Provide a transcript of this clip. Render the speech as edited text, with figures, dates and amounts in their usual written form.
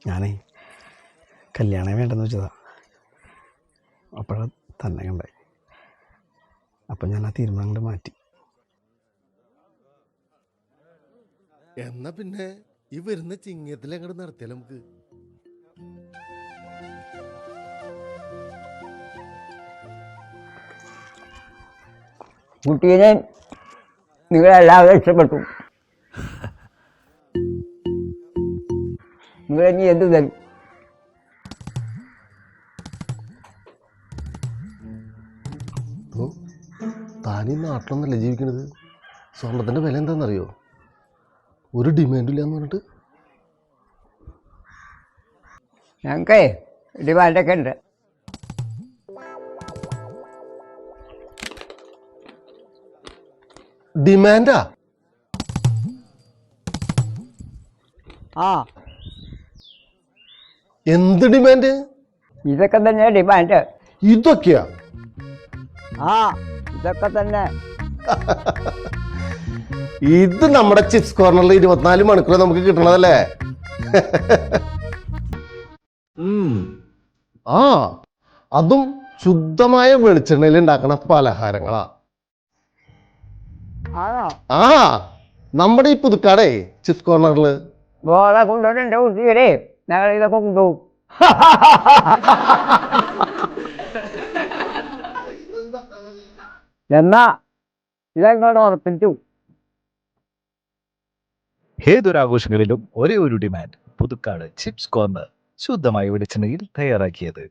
ഞാനേ കല്യാണം വേണ്ടെന്ന് വെച്ചതാ. അപ്പോഴാ തന്നെ കണ്ടേ. അപ്പം ഞാൻ ആ തീരുമാനം കൊണ്ട് മാറ്റി. എന്നാ പിന്നെ ഈ വരുന്ന ചിങ്ങത്തിൽ അങ്ങോട്ട് നടത്തിയാലോ നമുക്ക്? കുട്ടീനെ നിങ്ങളെല്ലാവരും ഇഷ്ടപ്പെട്ടു. നിങ്ങളിനി എന്ത് തരും? താനീ നാട്ടിലൊന്നല്ല ജീവിക്കണത്. സ്വർണത്തിൻ്റെ വില എന്താണെന്നറിയോ? ഒരു ഡിമാൻഡും ഇല്ലാന്ന് പറഞ്ഞിട്ട്. ഞങ്ങൾക്കേ ഡിമാൻഡൊക്കെ ഉണ്ട്. ഡിമാൻഡാ? ആ, എന്ത് ഡിമാൻഡ്? ഇതൊക്കെ തന്നെ ഡിമാൻഡ്. ഇതൊക്കെയാ? ആ, ഇതൊക്കെ തന്നെ. ഇത് നമ്മുടെ ചിപ്സ് കോർണറിൽ 24 മണിക്കൂർ നമുക്ക് കിട്ടണതല്ലേ? ആ, അതും ശുദ്ധമായ വെളിച്ചെണ്ണയിൽ ഉണ്ടാക്കണ പലഹാരങ്ങളാ. ആണോ? ആ, നമ്മുടെ ഈ പുതുക്കാടേ ചിപ്സ് കോർണറിൽ വേറെ കൊണ്ടുവരണ്ട കുട്ടികളെ, ഞങ്ങൾ ഇതൊക്കെ കൊണ്ടുപോകും. എന്നാ ഇതെങ്ങോട്ട് ഉറപ്പിച്ചു. ഏതൊരാഘോഷങ്ങളിലും ഒരേ ഒരു ഡിമാൻഡ്. പുതുക്കാട് ചിപ്സ് കോർണർ ശുദ്ധമായ വെളിച്ചെണ്ണയിൽ തയ്യാറാക്കിയത്.